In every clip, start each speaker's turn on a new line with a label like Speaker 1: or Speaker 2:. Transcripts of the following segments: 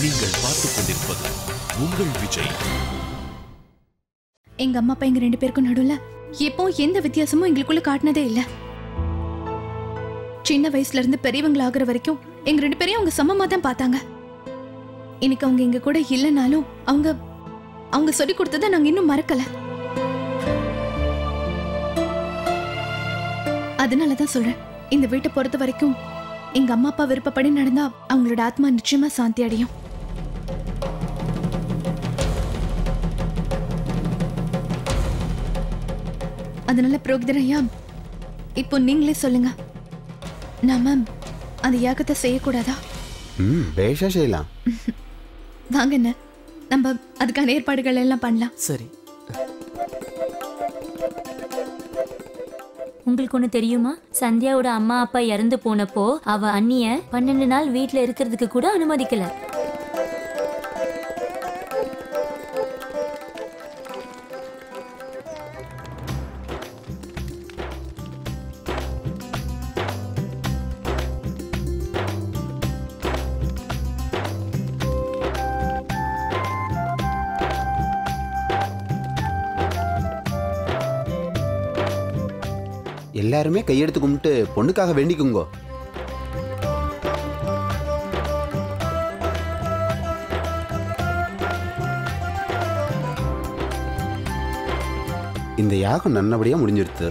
Speaker 1: நீங்கள் பார்த்துக் கொண்டிருப்பது உங்கள் விஜய்.
Speaker 2: எங்க அம்மா அப்பா எங்க 2 பேருக்கும் நடுவுல எப்போ எந்த வித்தியாசமும் எங்களுக்குள்ள காட்டினதே இல்ல. சின்ன வயசுல இருந்து பெரியவங்கள ஆகுற வரைக்கும் எங்க 2 பேரையும் அவங்க சமமா தான் பார்த்தாங்க. இன்னைக்கு அவங்க எங்க கூட இல்லைனாலும் அவங்க சொல்லி கொடுத்ததை நாங்க இன்னும் மறக்கல. அதனாலதான் சொல்றேன், இந்த வீட்டை பொறுத்த வரைக்கும் எங்க அம்மா அப்பா விருப்பப்படி நடந்தா அவங்களோட ஆத்மா நிச்சயமா சாந்தி அடையும். அதனால புரோகிதர் ஐயா, இப்போ நீங்களே சொல்லுங்க, நாம அந்த யாகத்தை செய்யக்கூடாதா?
Speaker 3: பேஷா செய்யலாம்.
Speaker 2: வாங்க என்ன, நம்ம அதுக்கான ஏற்பாடுகள் எல்லாம் பண்ணலாம்.
Speaker 4: சரி.
Speaker 5: உங்களுக்கு ஒண்ணு தெரியுமா? சந்தியாவோட அம்மா அப்பா இறந்து போனப்போ அவ அண்ணிய 12 நாள் வீட்டுல இருக்கிறதுக்கு கூட அனுமதிக்கல.
Speaker 3: எல்லாருமே கையெடுத்து கும்பிட்டு பொண்ணுக்காக வேண்டிக்குங்கோ. இந்த யாகம் நல்லபடியா முடிஞ்சிருச்சு.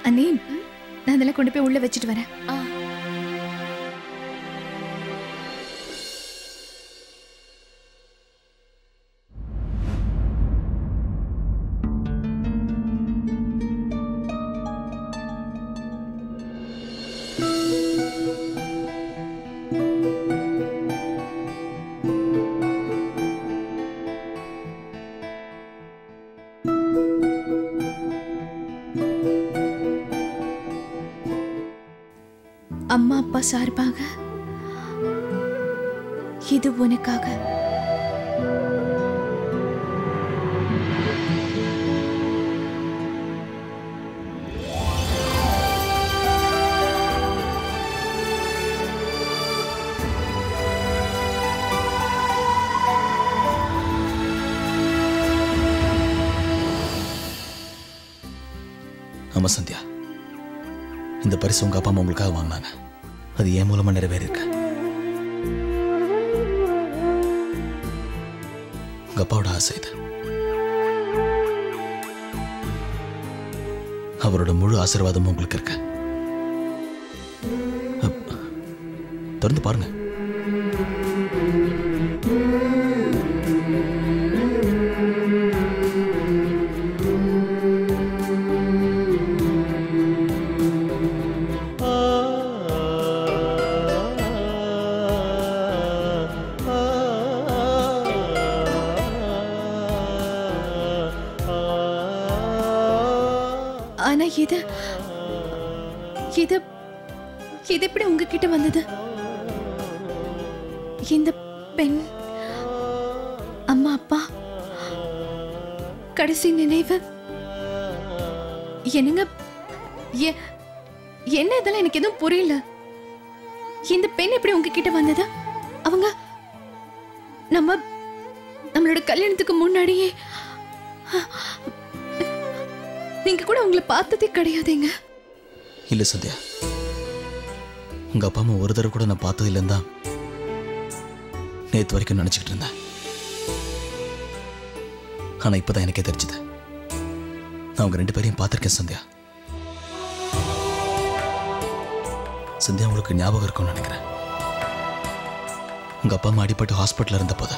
Speaker 2: அண்ணே, நான் அதெல்லாம் கொண்டு போய் உள்ள வச்சுட்டு வரேன். அம்மா அப்பா சார்பாக இது உனக்காக.
Speaker 4: ஆமா சந்தியா, இந்த பரிசு உங்க அப்பா அம்மா உங்களுக்காக வாங்கினாங்க. அது என் மூலமா நிறைவேறிருக்கு. உங்க அப்பாவோட ஆசை இது. அவரோட முழு ஆசீர்வாதமும் உங்களுக்கு இருக்கு. திறந்து பாருங்க.
Speaker 2: ஆனா இது எப்படி உங்ககிட்ட வந்தது? இந்த பெண், அம்மா அப்பா, கடைசி நினைவு, என்னங்க என்ன இதெல்லாம் எனக்கு எதுவும் புரியல. இந்த பெண் எப்படி உங்ககிட்ட வந்தது? அவங்க நம்மளோட கல்யாணத்துக்கு முன்னாடியே நீங்க கூட உங்களை பார்த்ததே கிடையாதுங்க.
Speaker 4: இல்ல சந்தியா, உங்க அப்பா அம்மா ஒரு தடவை கூட நான் பார்த்தது இல்லைன்னு தான் நேத்து வரைக்கும் நினைச்சுக்கிட்டு இருந்தேன். ஆனா இப்பதான் எனக்கே தெரிஞ்சது, நான் உங்க 2 பேரையும் பார்த்திருக்கேன் சந்தியா. சந்தியா, உங்களுக்கு ஞாபகம் இருக்கும்னு நினைக்கிறேன். உங்க அப்பா அம்மா அடிபட்டு ஹாஸ்பிட்டல் இருந்த போது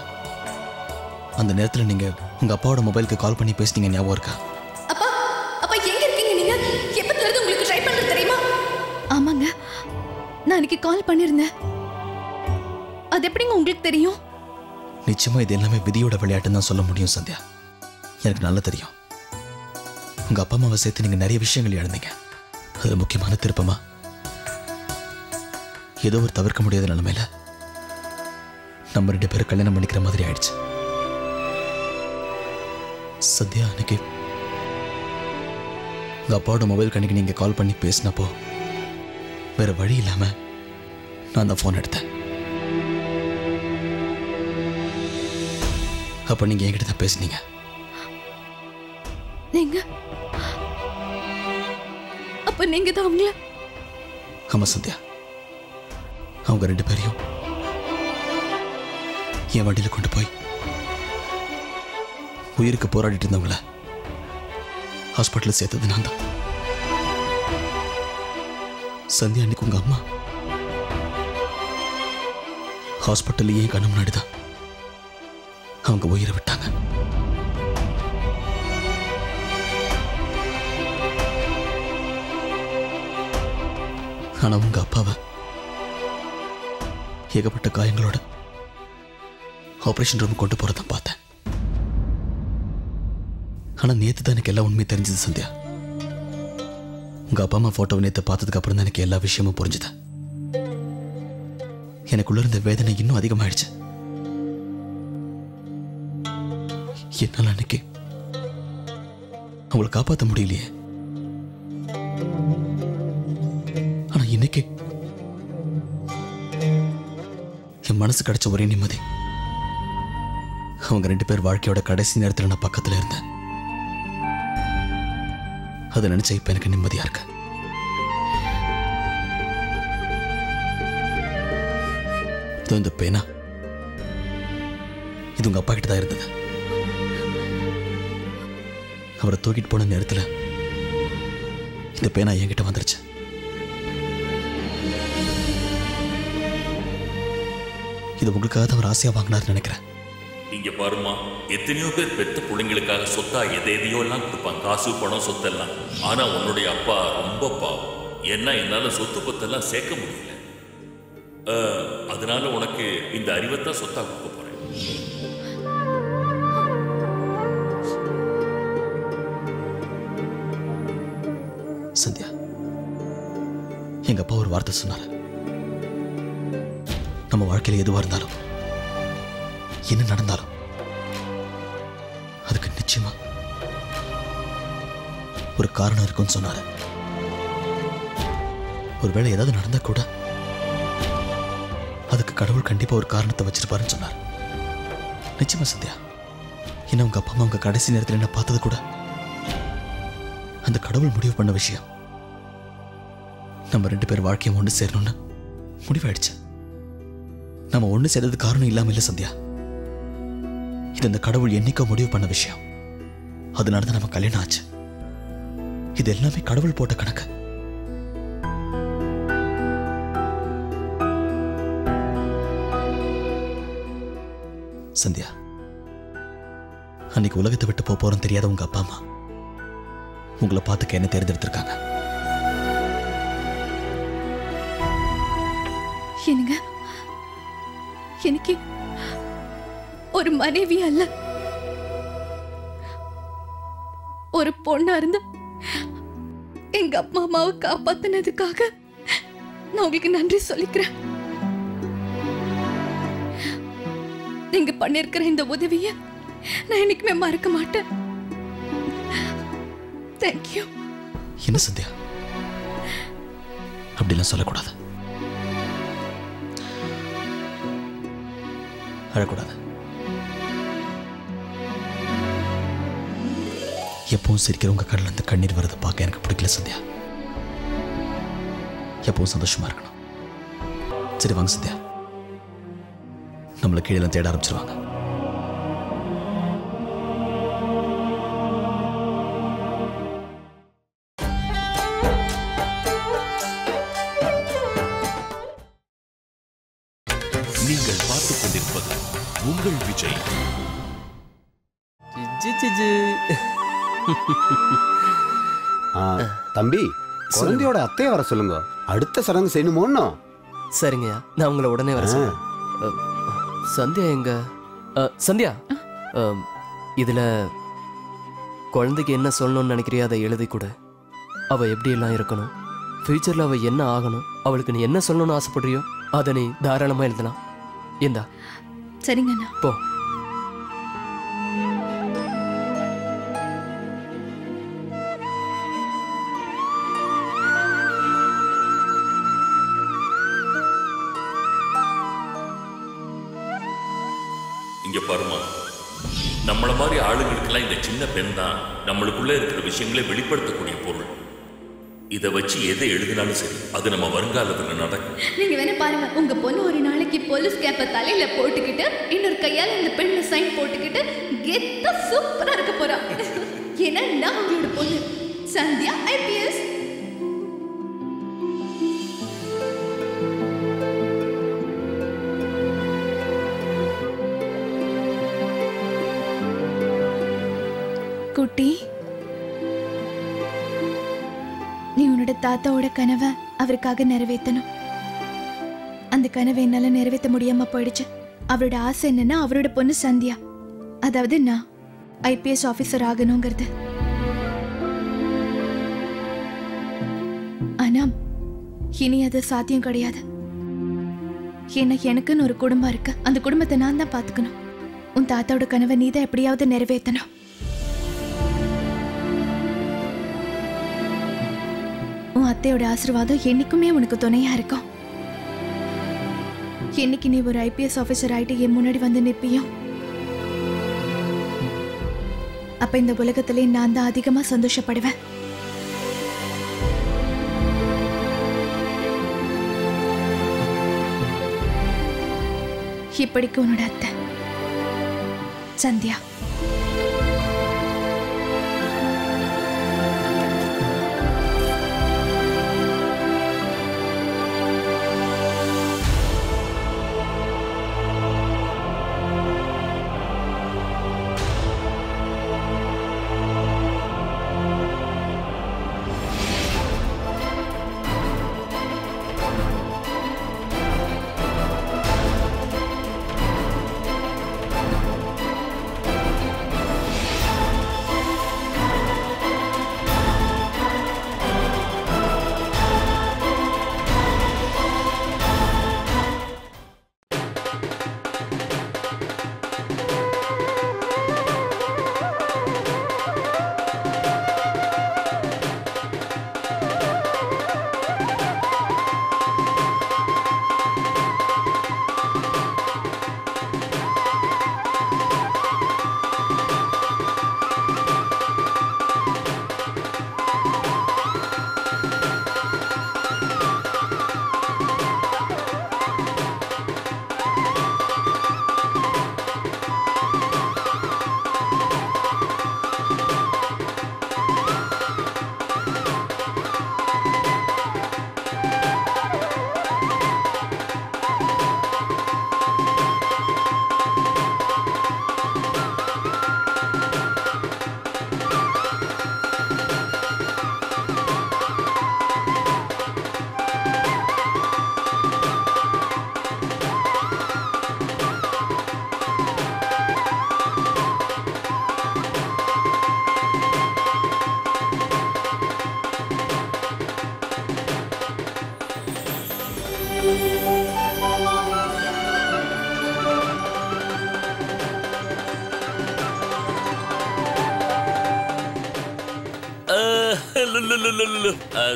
Speaker 4: அந்த நேரத்தில் நீங்க உங்க அப்பாவோட மொபைலுக்கு கால் பண்ணி பேசினீங்க, ஞாபகம் இருக்கா?
Speaker 2: ஆமாங்க, நான் அன்னைக்கு கால் பண்ணிருந்தேன். அது எப்படிங்க உங்களுக்கு தெரியும்?
Speaker 4: நிச்சயமா இது எல்லாமே விதியோட விளையாட்டுன்னு தான் சொல்ல முடியும் சந்தியா. எனக்கு நல்லா தெரியும். உங்க அப்பா அம்மாவை சேர்த்து நீங்க நிறைய விஷயங்கள் இழந்தீங்க. அது முக்கியமான திருப்பமா ஏதோ ஒரு தவிர்க்க முடியாத நிலைமையில நம்ம 2 பேரும் கல்யாணம் பண்ணிக்கிற மாதிரி ஆயிடுச்சு. சத்யா, அன்னைக்கு உங்க அப்பாவோட மொபைல் கண்ணிக்கு நீங்க கால் பண்ணி பேசினப்போ வேற வழி இல்லாம நான் அந்த போன் எடுத்தேன். அப்ப நீங்க என்கிட்ட தான் பேசுனீங்க.
Speaker 2: நீங்க அப்ப நீங்க தான் அவங்கள?
Speaker 4: ஆமா சத்யா, அவங்க 2 பேரையும் என் வண்டியில கொண்டு போய் உயிருக்கு போராடிட்டு இருந்தவங்கள ஹாஸ்பிட்டல் சேர்த்தது நான் தான். சந்தியா, அன்னைக்கு உங்க அம்மா ஹாஸ்பிட்டல் ஏன் கண்ணு முன்னாடிதான் அவங்க உயிரை விட்டாங்க. ஆனா உங்க அப்பாவை ஏகப்பட்ட காயங்களோட ஆபரேஷன் ரூம் கொண்டு போறதான் பார்த்தேன். ஆனா நேத்து தான் எனக்கு எல்லா உண்மையும் தெரிஞ்சது சந்தியா. உங்க அப்பா அம்மா போட்டோவை நேத்து பார்த்ததுக்கு அப்புறம் தான் எனக்கு எல்லா விஷயமும் புரிஞ்சுது. எனக்குள்ள இருந்த வேதனை இன்னும் அதிகமாயிடுச்சு. என்னால அன்னைக்கு அவங்களை காப்பாற்ற முடியலையே. ஆனா இன்னைக்கு என் மனசு கிடைச்ச ஒரே நிம்மதி, அவங்க 2 பேர் வாழ்க்கையோட கடைசி நேரத்தில் நான் பக்கத்துல இருந்தேன். அதை நினைச்ச இப்ப எனக்கு நிம்மதியா இருக்கு. இந்த பேனா இது உங்க அப்பா கிட்ட தான் இருந்தது. அவரை தூக்கிட்டு போன நேரத்தில் இந்த பேனா என்கிட்ட வந்துருச்சு. இது உங்களுக்காக தான் அவர் ஆசையா வாங்கினார்னு நினைக்கிறேன்.
Speaker 1: இங்க பாருமா, எத்தனையோ பேர் பெத்த பிள்ளைங்களுக்காக சொத்தா எதையோ எல்லாம் கொடுப்பாங்க, காசு பணம் சொத்தெல்லாம். ஆனா உன்னுடைய அப்பா ரொம்ப பாவம். ஏன்னா என்னால சொத்து பத்தெல்லாம் சேர்க்க முடியல. அதனால உனக்கு இந்த அறிவைத்தான் சொத்தா கொடுக்க போறேன்.
Speaker 4: சந்தியா, எங்க அப்பா ஒரு வார்த்தை சொன்னாரு. நம்ம வாழ்க்கையில எதுவா இருந்தாலும் என்ன நடந்தாலும் அதுக்கு நிச்சயமா ஒரு காரணம் இருக்குன்னு சொன்னாரு. ஒருவேளை ஏதாவது நடந்தா கூட அதுக்கு கடவுள் கண்டிப்பா ஒரு காரணத்தை வச்சிருப்பாருன்னு சொன்னார். நிச்சயமா சத்யா, என்ன உங்க அப்பா அம்மா உங்க கடைசி நேரத்தில் என்ன பார்த்தது கூட அந்த கடவுள் முடிவு பண்ண விஷயம். நம்ம 2 பேர் வாழ்க்கையை ஒன்று சேரணும்னு முடிவாயிடுச்சு. நம்ம ஒன்று சேர்றது காரணம் இல்லாம இல்லை சத்யா. இது அந்த கடவுள் என்னைக்கோ முடிவு பண்ண விஷயம். அதனால தான் நம்ம கல்யாணம் ஆச்சு. இது எல்லாமே கடவுள் போட்ட கணக்கு. சந்தியா, அன்னைக்கு உலகத்தை விட்டு போறோம் தெரியாத உங்க அப்பா அம்மா உங்களை பார்த்துக்க என்ன தேர்ந்தெடுத்திருக்காங்க.
Speaker 2: என்னங்க, எனக்கு ஒரு மனைவி அல்ல, ஒரு பொண்ணா இருந்து எங்க அப்பா அம்மாவை காப்பாத்தினதுக்காக நான் உங்களுக்கு நன்றி சொல்லிக்கிறேன். நீங்க பண்ணிருக்கிற இந்த உதவிய நான் என்னைக்குமே மறக்க மாட்டேன். தேங்க்யூ.
Speaker 4: என்ன சந்தியா, அப்படிலாம் சொல்லக்கூடாது. அழக்கூடாது. எப்பவும் சிரிக்கிறவங்க கடல இருந்து கண்ணீர் வரதை பார்க்க எனக்கு பிடிக்கல சந்தியா. எப்பவும் சந்தோஷமா இருக்கணும். சரி வாங்க சந்தியா, நம்மளை கீழே தேட ஆரம்பிச்சிருவாங்க.
Speaker 1: நீங்கள் பார்த்துக் கொண்டிருப்பது உங்கள் விஜய்.
Speaker 3: தம்பி, குழந்தையோட அத்தையை வர சொல்லுங்க. அடுத்த சடங்கு செய்யணுமோன்னு.
Speaker 6: சரிங்கய்யா, நான் உங்களை உடனே வர சொல்றேன். சந்தியா எங்க? சந்தியா, இதுல குழந்தைக்கு என்ன சொல்லணும்னு நினைக்கிறியா அதை எழுதி கொடு. அவ எப்படி எல்லாம் இருக்கணும், ஃபியூச்சர்ல அவ என்ன ஆகணும், அவளுக்கு நீ என்ன சொல்லணும்னு ஆசைப்படுறியோ அதை நீ தாராளமா எழுதலாம். இந்தா
Speaker 2: சரிங்க அண்ணா.
Speaker 6: போ.
Speaker 1: இங்க பாருமா, நம்மள மாதிரி ஆளுங்களுக்கெல்லாம் இந்த சின்ன பெண் தான் நம்மளுக்குள்ள இருக்கிற விஷயங்களை வெளிப்படுத்தக்கூடிய பொருள். இதை வச்சு எதை எழுதினாலும் சரி, அது நம்ம வருங்காலத்தில் நடக்கும்.
Speaker 2: நீங்க வேணா பாருங்க, உங்க பொண்ணு ஒரு நாளைக்கு போலீஸ் கேப்ப தலையில போட்டுக்கிட்டு இன்னொரு கையால இந்த பெண்ணு சைன் போட்டுக்கிட்டு கெத்தா சூப்பரா இருக்க போறா. ஏன்னா நான் உங்களோட பொண்ணு சந்தியா IPS. குட்டி, நீ உன்னோட தாத்தாவோட கனவை அவருக்காக நிறைவேற்றணும். அந்த கனவை என்னால நிறைவேற்ற முடியாம போயிடுச்சு. அவரோட ஆசை என்னன்னா அவரோட பொண்ணு சந்தியா, அதாவது நான் IPS ஆபீசர் ஆகணுங்கிறது. ஆனா இனி அது சாத்தியம் கிடையாது. ஏன்னா எனக்குன்னு ஒரு குடும்பம் இருக்கு. அந்த குடும்பத்தை நான் தான் பாத்துக்கணும். உன் தாத்தாவோட கனவை நீ தான் எப்படியாவது நிறைவேற்றணும். உன் அத்தையோட ஆசீர்வாதம் என்னைக்குமே உனக்கு துணையா இருக்கும். என்னைக்கு நீ ஒரு IPS ஆபீசர் ஆயிட்டு என் முன்னாடி வந்து நிற்பியும், அப்ப இந்த உலகத்திலே நான் தான் அதிகமா சந்தோஷப்படுவேன். இப்படிக்கு உன்னோட அத்தை சந்தியா.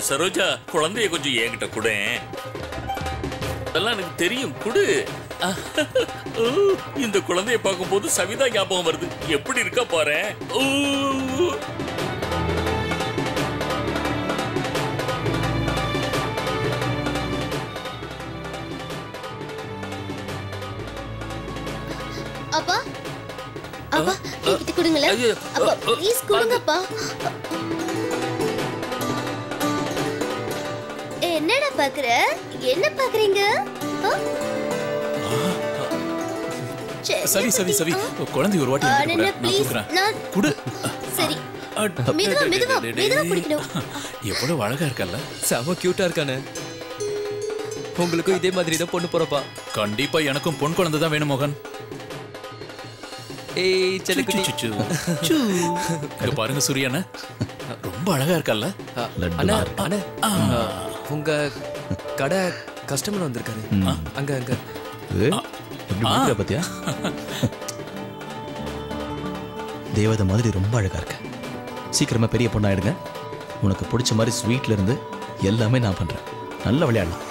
Speaker 1: சரோஜா, குழந்தைய கொஞ்சம் என்கிட்ட கூட. அதெல்லாம் எனக்கு தெரியும், குடு. இந்த குழந்தைய பார்க்கும்போது சவிதா ஞாபகம் வருது. எப்படி இருக்கா பாரு.
Speaker 7: அப்பா அப்பா என்கிட்ட கொடுங்களேன். அப்பா ப்ளீஸ் கொடுங்கப்பா. என்னடா பாக்குற? என்ன பாக்குறீங்க?
Speaker 8: சரி சரி சரி, குழந்தை ஒரு வாட்டி நான் கொடுக்குறேன். குடு.
Speaker 7: சரி, மெதுவா மெதுவா மெதுவா குடிக்கணும்.
Speaker 8: எவ்வளவு அழகா இருக்கல்ல.
Speaker 6: செம கியூட்டா இருக்கானே. உங்களுக்கும் இதே மாதிரி தான் பொண்ணு போறப்பா?
Speaker 8: கண்டிப்பா எனக்கும் பொன் குழந்தை தான் வேணும் மோகன்.
Speaker 6: ஏய் செல்லக்குட்டி.
Speaker 8: இங்க பாருங்க சூர்யா, ரொம்ப அழகா இருக்கல்ல.
Speaker 6: அண்ணா அண்ணா உங்க கடை கஸ்டமர் வந்திருக்காரு. அங்க அங்க
Speaker 4: பாத்தியா? தேவதை மாதிரி ரொம்ப அழகா இருக்க. சீக்கிரமா பெரிய பொண்ணாயிடுங்க. உனக்கு பிடிச்ச மாதிரி ஸ்வீட்ல இருந்து எல்லாமே நான் பண்றேன். நல்ல விளையாடலாம்.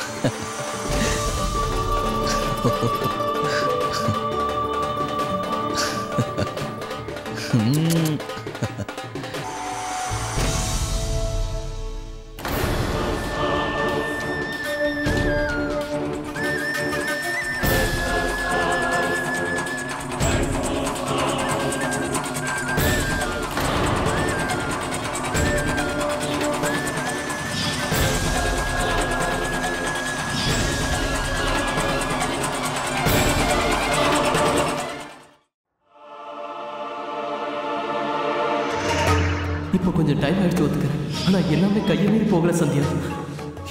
Speaker 6: இப்போ கொஞ்சம் டைம் ஆயிடுச்சு ஒத்துக்கிறேன். ஆனா எல்லாமே கையை மீறி போகல சந்தியா.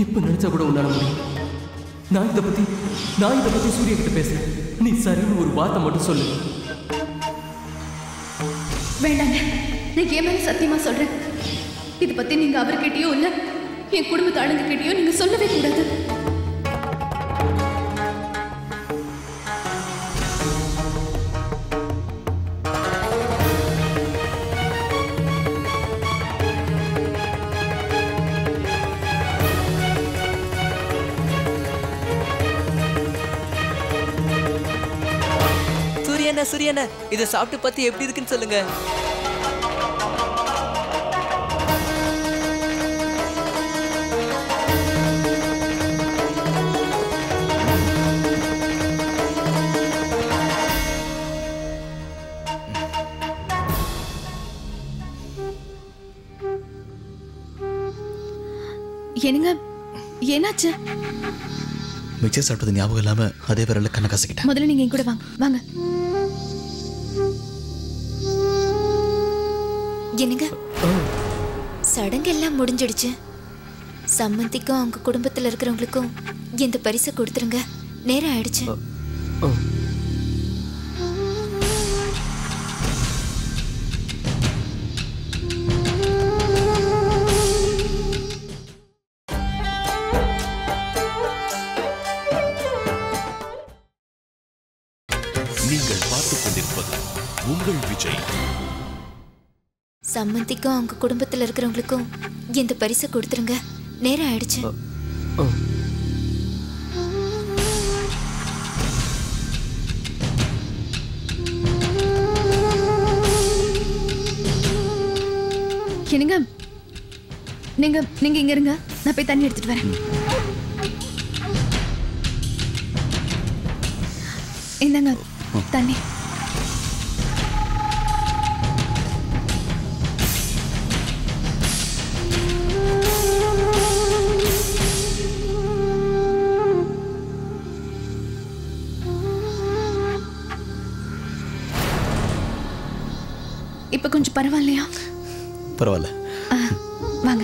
Speaker 6: இப்போ நினைச்சா கூட உன்னால முடியும். நான் இதை பத்தி சூர்யா கிட்ட பேசுறேன். நீ சரின்னு ஒரு வார்த்தை மட்டும் சொல்லு.
Speaker 2: வேண்டாங்க, நான் ஏன் மேல சத்தியமா சொல்றேன். இதை பத்தி நீங்க அவர்கிட்டயோ இல்ல என் குடும்பத்து ஆளுங்க கிட்டயோ நீங்க சொல்லவே கூடாது.
Speaker 9: சூரியண்ணா, இதை சாப்பிட்டு பார்த்து எப்படி இருக்குன்னு சொல்லுங்க.
Speaker 2: என்னங்க, என்னாச்சு?
Speaker 4: மிக்சர் சாப்பிட்டது ஞாபகம் இல்லாம அதே விரல்ல கண்ணை கசக்கிட்டேன்.
Speaker 2: முதல்ல நீங்க என் கூட வாங்க. வாங்க.
Speaker 10: என்னங்க, சடங்கு எல்லாம் முடிஞ்சிடுச்சு. சம்மந்திக்கும் அவங்க குடும்பத்தில் இருக்கிறவங்களுக்கும் இந்த பரிசை கொடுத்துருங்க. நேரம் ஆயிடுச்சு.
Speaker 1: நீங்கள் பார்த்துக் கொண்டிருப்பது உங்கள் விஜய்.
Speaker 10: சம்மந்திக்கும் அவங்க குடும்பத்தில் இருக்கிறவங்களுக்கும் இந்த பரிசை கொடுத்துருங்க. நேரம் ஆயிடுச்சு.
Speaker 2: என்னங்க, நீங்க நீங்க இங்க இருங்க, நான் போய் தண்ணி எடுத்துட்டு வரேன். இந்தாங்க தண்ணி. இப்ப கொஞ்சம் பரவாயில்லையா?
Speaker 4: பரவாயில்ல,
Speaker 2: வாங்க.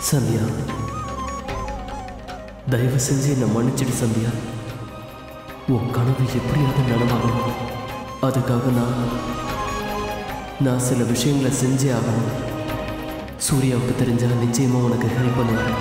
Speaker 6: சந்தியா, தயவு செஞ்சு என்னை மன்னிச்சிடு சந்தியா. உன் கனவு எப்படியாவது நனவாகும். அதுக்காக நான் சில விஷயங்களை செஞ்சே ஆகணும். சூர்யாவுக்கு தெரிஞ்சா நிச்சயமா உனக்கு ஹெல்ப் பண்ணுவேன்.